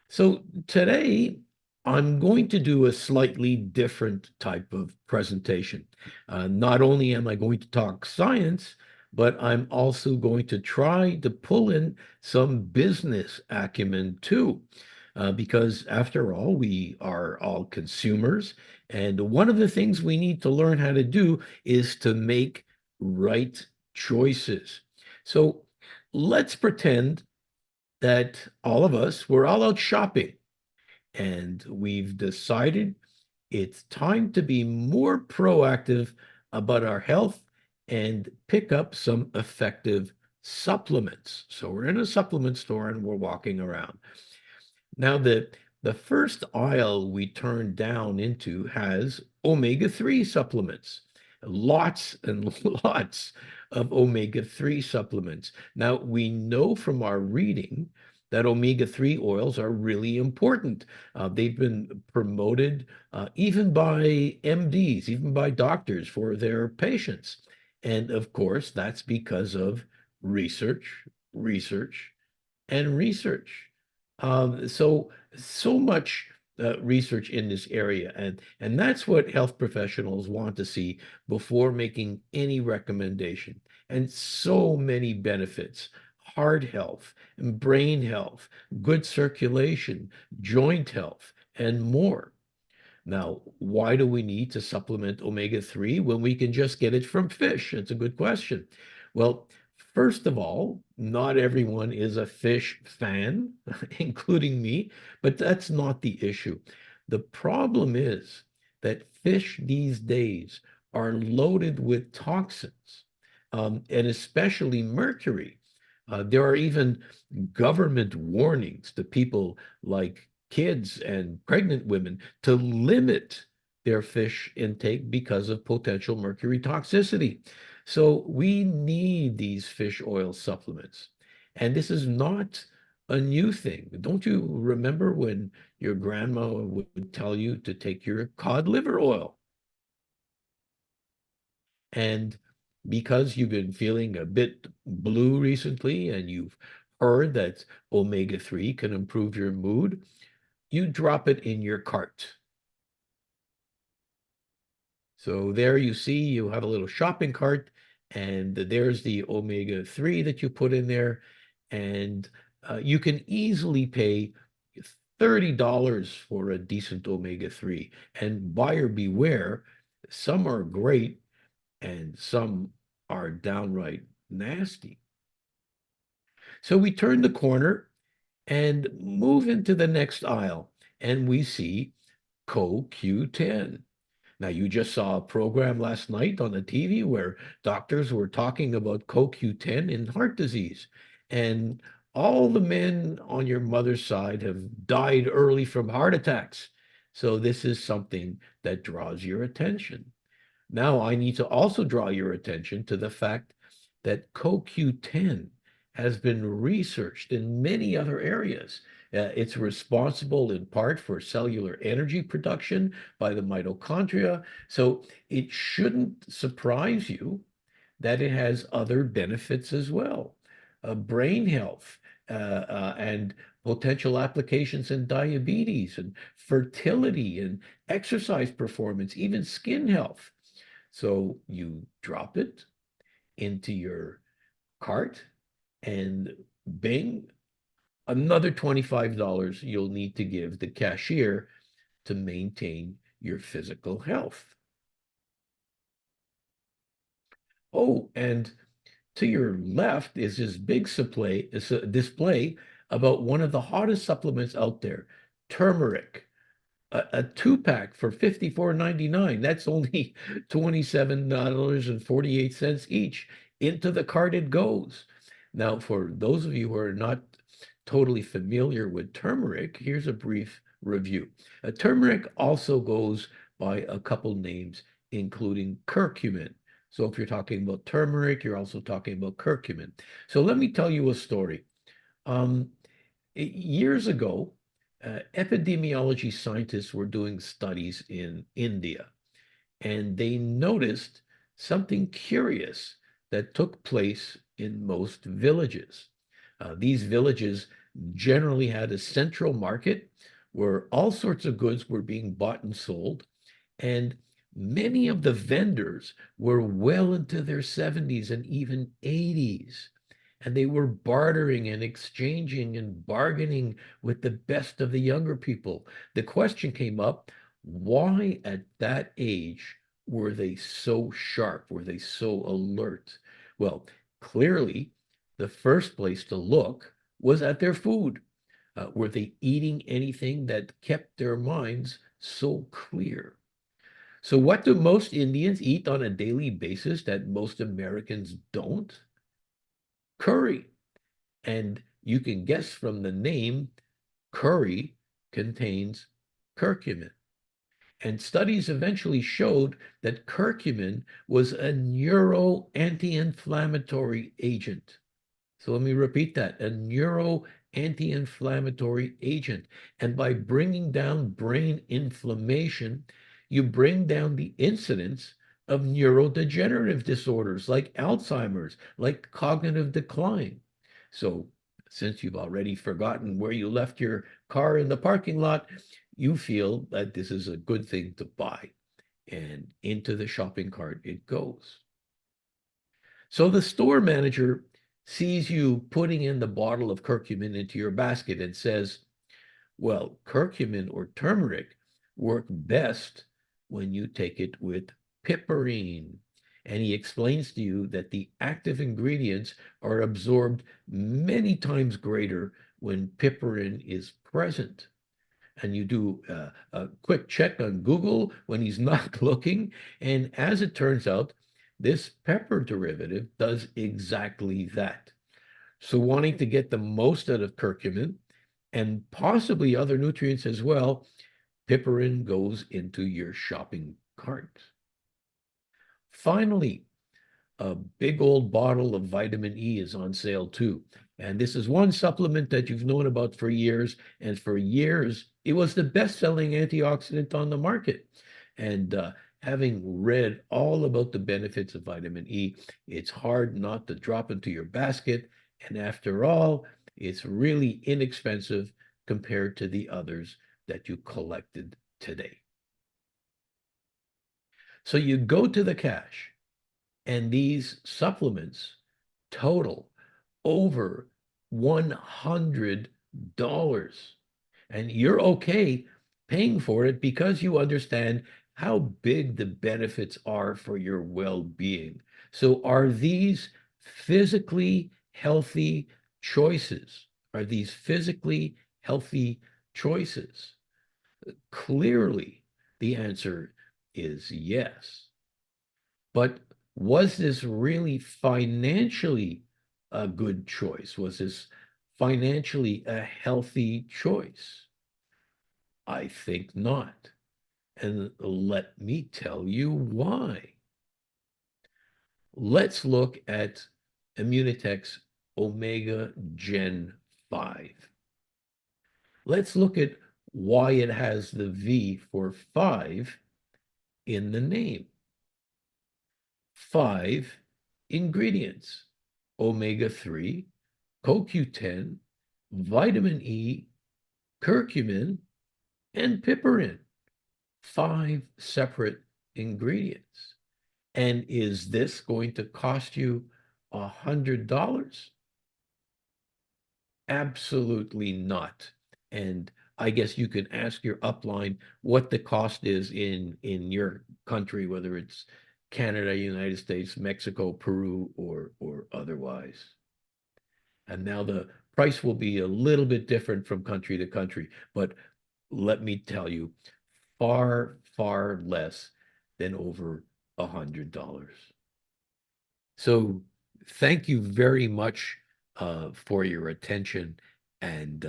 So today, I'm going to do a slightly different type of presentation. Not only am I going to talk science, but I'm also going to try to pull in some business acumen too. Because after all, we are all consumers. And one of the things we need to learn how to do is to make right choices. So let's pretend that all of us, we're all out shopping and we've decided it's time to be more proactive about our health and pick up some effective supplements. So we're in a supplement store and we're walking around. Now, the first aisle we turn down into has omega-3 supplements. Lots and lots of omega-3 supplements. Now, we know from our reading that omega-3 oils are really important. They've been promoted even by MDs, even by doctors for their patients. And of course, that's because of research, research, and research. So much research in this area, and that's what health professionals want to see before making any recommendation. And so many benefits: heart health, and brain health, good circulation, joint health, and more. Now, why do we need to supplement omega-3 when we can just get it from fish? It's a good question. Well, first of all, not everyone is a fish fan, including me, but that's not the issue. The problem is that fish these days are loaded with toxins, and especially mercury. There are even government warnings to people like kids and pregnant women to limit their fish intake because of potential mercury toxicity. So we need these fish oil supplements. And this is not a new thing. Don't you remember when your grandma would tell you to take your cod liver oil? And because you've been feeling a bit blue recently and you've heard that omega-3 can improve your mood, you drop it in your cart. So there you see you have a little shopping cart, and there's the omega-3 that you put in there. And you can easily pay $30 for a decent omega-3. And buyer beware, some are great and some are downright nasty. So we turn the corner and move into the next aisle, and we see CoQ10. Now, you just saw a program last night on the TV where doctors were talking about CoQ10 in heart disease. And all the men on your mother's side have died early from heart attacks. So this is something that draws your attention. Now, I need to also draw your attention to the fact that CoQ10 has been researched in many other areas. It's responsible in part for cellular energy production by the mitochondria. So it shouldn't surprise you that it has other benefits as well. Brain health and potential applications in diabetes and fertility and exercise performance, even skin health. So you drop it into your cart and bing, another $25 you'll need to give the cashier to maintain your physical health. Oh, and to your left is this big display about one of the hottest supplements out there, turmeric. A two-pack for $54.99. That's only $27.48 each. Into the cart it goes. Now, for those of you who are not totally familiar with turmeric, here's a brief review. Turmeric also goes by a couple names, including curcumin. So if you're talking about turmeric, you're also talking about curcumin. So let me tell you a story. Um, Years ago, epidemiology scientists were doing studies in India, and they noticed something curious that took place in most villages. These villages generally had a central market where all sorts of goods were being bought and sold. And many of the vendors were well into their 70s and even 80s. And they were bartering and exchanging and bargaining with the best of the younger people. The question came up, why at that age were they so sharp? Were they so alert? Well, clearly, the first place to look was at their food. Were they eating anything that kept their minds so clear? So, what do most Indians eat on a daily basis that most Americans don't? Curry. And you can guess from the name, curry contains curcumin. And studies eventually showed that curcumin was a neuro anti-inflammatory agent. So let me repeat that, a neuro anti-inflammatory agent. And by bringing down brain inflammation, you bring down the incidence of neurodegenerative disorders like Alzheimer's, like cognitive decline. So since you've already forgotten where you left your car in the parking lot, you feel that this is a good thing to buy. And into the shopping cart it goes. So the store manager sees you putting in the bottle of curcumin into your basket and says, well, curcumin or turmeric work best when you take it with piperine. And he explains to you that the active ingredients are absorbed many times greater when piperine is present. And you do a quick check on Google when he's not looking. And as it turns out, this pepper derivative does exactly that. So wanting to get the most out of curcumin and possibly other nutrients as well, piperine goes into your shopping cart. Finally, a big old bottle of vitamin E is on sale too. And this is one supplement that you've known about for years. And for years, it was the best-selling antioxidant on the market. And having read all about the benefits of vitamin E, it's hard not to drop into your basket. And after all, it's really inexpensive compared to the others that you collected today. So you go to the cache, and these supplements total over $100. And you're okay paying for it because you understand how big the benefits are for your well-being. So are these physically healthy choices? Are these physically healthy choices? Clearly, the answer is yes. But was this really financially a good choice? Was this financially a healthy choice? I think not. And let me tell you why. Let's look at Immunotec's Omega Gen V. Let's look at why it has the V for 5 in the name. 5 ingredients: omega-3, CoQ10, vitamin E, curcumin, and piperine. 5 separate ingredients. And is this going to cost you $100? Absolutely not. And I guess you can ask your upline what the cost is in your country, whether it's Canada, United States, Mexico, Peru, or otherwise. And now the price will be a little bit different from country to country, but let me tell you, far, far less than over $100. So thank you very much for your attention, and